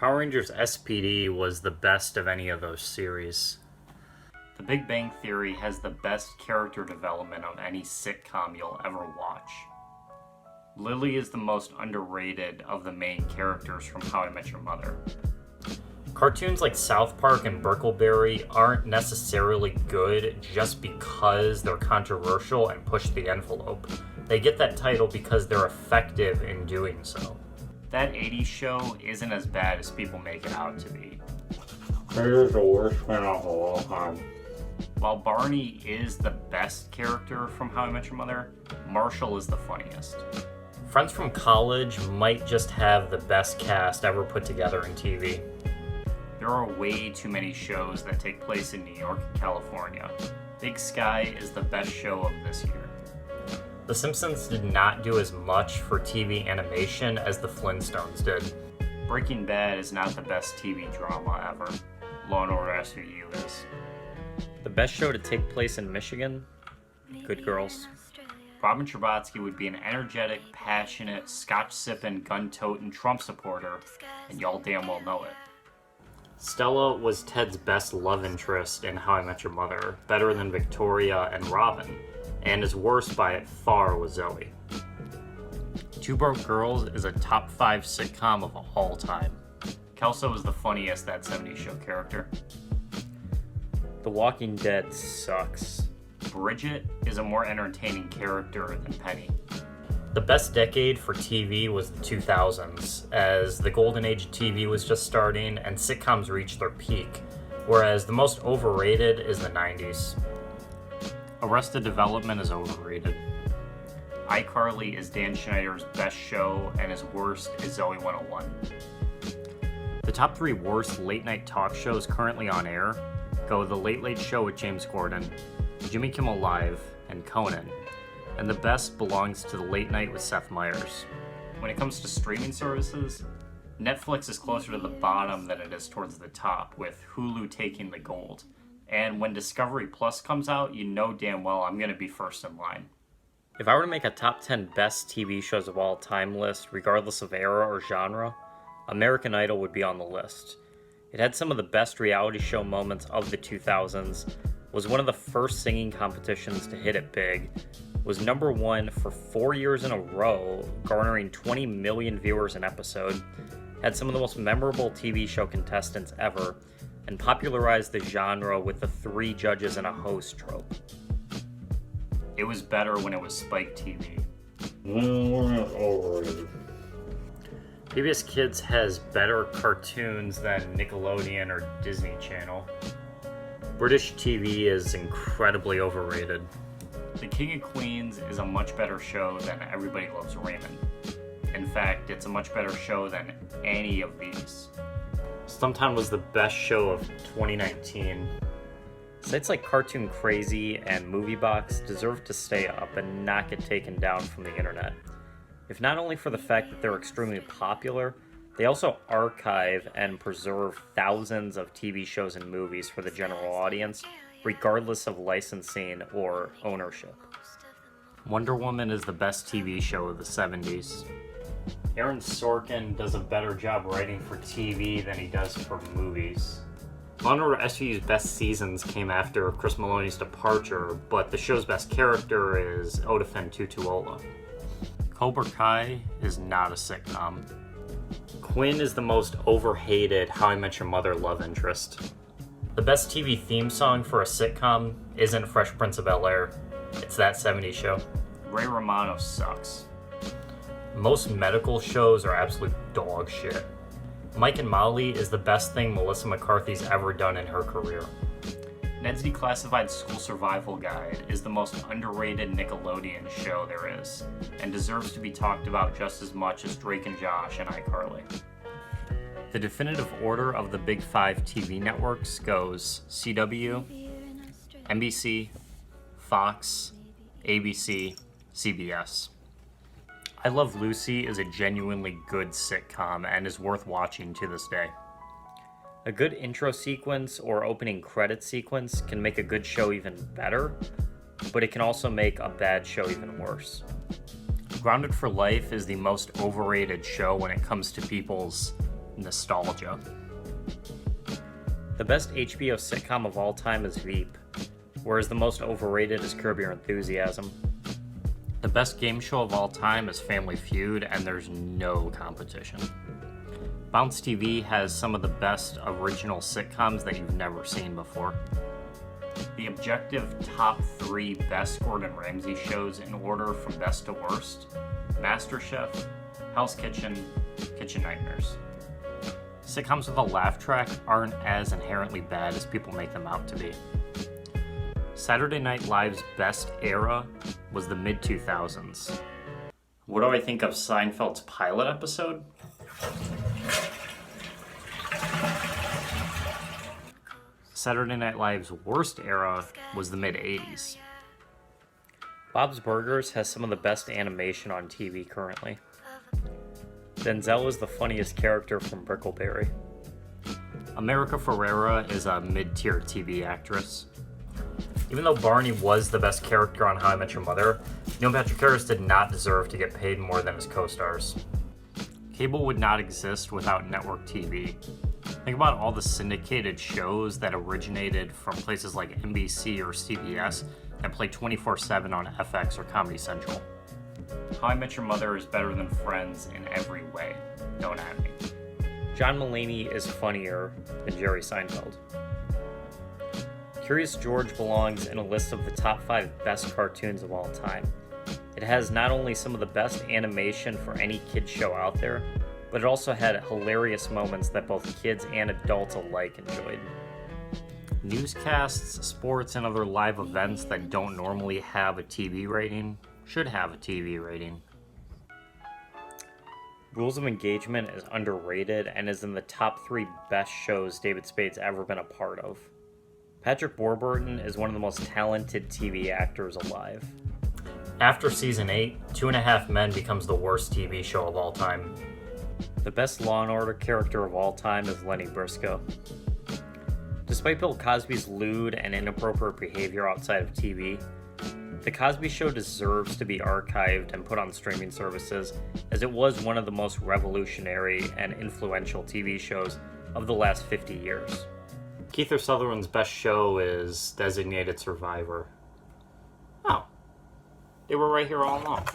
Power Rangers SPD was the best of any of those series. The Big Bang Theory has the best character development of any sitcom you'll ever watch. Lily is the most underrated of the main characters from How I Met Your Mother. Cartoons like South Park and Brickleberry aren't necessarily good just because they're controversial and push the envelope. They get that title because they're effective in doing so. That 80s show isn't as bad as people make it out to be. It is the worst spin-off of all time. While Barney is the best character from How I Met Your Mother, Marshall is the funniest. Friends from College might just have the best cast ever put together in TV. There are way too many shows that take place in New York and California. Big Sky is the best show of this year. The Simpsons did not do as much for TV animation as the Flintstones did. Breaking Bad is not the best TV drama ever. Law & Order SVU is. The best show to take place in Michigan? Good Girls. Robin Scherbatsky would be an energetic, passionate, scotch-sipping, gun-toting Trump supporter, and y'all damn well know it. Stella was Ted's best love interest in How I Met Your Mother, better than Victoria and Robin, and his worst by far was Zoe. Two Broke Girls is a top 5 sitcom of all time. Kelso is the funniest That 70s Show character. The Walking Dead sucks. Bridget is a more entertaining character than Penny. The best decade for TV was the 2000s, as the golden age of TV was just starting and sitcoms reached their peak, whereas the most overrated is the 90s. Arrested Development is overrated. iCarly is Dan Schneider's best show, and his worst is Zoe 101. The top 3 worst late-night talk shows currently on air go The Late Late Show with James Corden, Jimmy Kimmel Live, and Conan, and the best belongs to The Late Night with Seth Meyers. When it comes to streaming services, Netflix is closer to the bottom than it is towards the top, with Hulu taking the gold. And when Discovery Plus comes out, you know damn well I'm going to be first in line. If I were to make a top 10 best TV shows of all time list, regardless of era or genre, American Idol would be on the list. It had some of the best reality show moments of the 2000s, was one of the first singing competitions to hit it big, was number 1 for 4 years in a row, garnering 20 million viewers an episode, had some of the most memorable TV show contestants ever, and popularized the genre with the 3 judges and a host trope. It was better when it was Spike TV. Overrated. PBS Kids has better cartoons than Nickelodeon or Disney Channel. British TV is incredibly overrated. The King of Queens is a much better show than Everybody Loves Raymond. In fact, it's a much better show than any of these. Stumptown was the best show of 2019. Sites like Cartoon Crazy and MovieBox deserve to stay up and not get taken down from the internet. If not only for the fact that they're extremely popular, they also archive and preserve thousands of TV shows and movies for the general audience, regardless of licensing or ownership. Wonder Woman is the best TV show of the 70s. Aaron Sorkin does a better job writing for TV than he does for movies. Law & Order SVU's best seasons came after Chris Maloney's departure, but the show's best character is Odafen Tutuola. Cobra Kai is not a sitcom. Quinn is the most overhated How I Met Your Mother love interest. The best TV theme song for a sitcom isn't Fresh Prince of Bel-Air. It's That 70s Show. Ray Romano sucks. Most medical shows are absolute dog shit. Mike and Molly is the best thing Melissa McCarthy's ever done in her career. Ned's Declassified School Survival Guide is the most underrated Nickelodeon show there is, and deserves to be talked about just as much as Drake and Josh and iCarly. The definitive order of the Big 5 TV networks goes CW, NBC, Fox, ABC, CBS. I Love Lucy is a genuinely good sitcom and is worth watching to this day. A good intro sequence or opening credit sequence can make a good show even better, but it can also make a bad show even worse. Grounded for Life is the most overrated show when it comes to people's nostalgia. The best HBO sitcom of all time is Veep, whereas the most overrated is Curb Your Enthusiasm. The best game show of all time is Family Feud, and there's no competition. Bounce TV has some of the best original sitcoms that you've never seen before. The objective top 3 best Gordon Ramsay shows in order from best to worst: MasterChef, Hell's Kitchen, Kitchen Nightmares. Sitcoms with a laugh track aren't as inherently bad as people make them out to be. Saturday Night Live's best era was the mid-2000s. What do I think of Seinfeld's pilot episode? Saturday Night Live's worst era was the mid-80s. Bob's Burgers has some of the best animation on TV currently. Denzel is the funniest character from Brickleberry. America Ferrera is a mid-tier TV actress. Even though Barney was the best character on How I Met Your Mother, Neil Patrick Harris did not deserve to get paid more than his co-stars. Cable would not exist without network TV. Think about all the syndicated shows that originated from places like NBC or CBS that play 24/7 on FX or Comedy Central. How I Met Your Mother is better than Friends in every way. Don't at me. John Mulaney is funnier than Jerry Seinfeld. Curious George belongs in a list of the top 5 best cartoons of all time. It has not only some of the best animation for any kids show out there, but it also had hilarious moments that both kids and adults alike enjoyed. Newscasts, sports, and other live events that don't normally have a TV rating should have a TV rating. Rules of Engagement is underrated and is in the top 3 best shows David Spade's ever been a part of. Patrick Warburton is one of the most talented TV actors alive. After season 8, 2.5 Men becomes the worst TV show of all time. The best Law & Order character of all time is Lenny Briscoe. Despite Bill Cosby's lewd and inappropriate behavior outside of TV, The Cosby Show deserves to be archived and put on streaming services, as it was one of the most revolutionary and influential TV shows of the last 50 years. Kiefer Sutherland's best show is Designated Survivor. Oh, they were right here all along.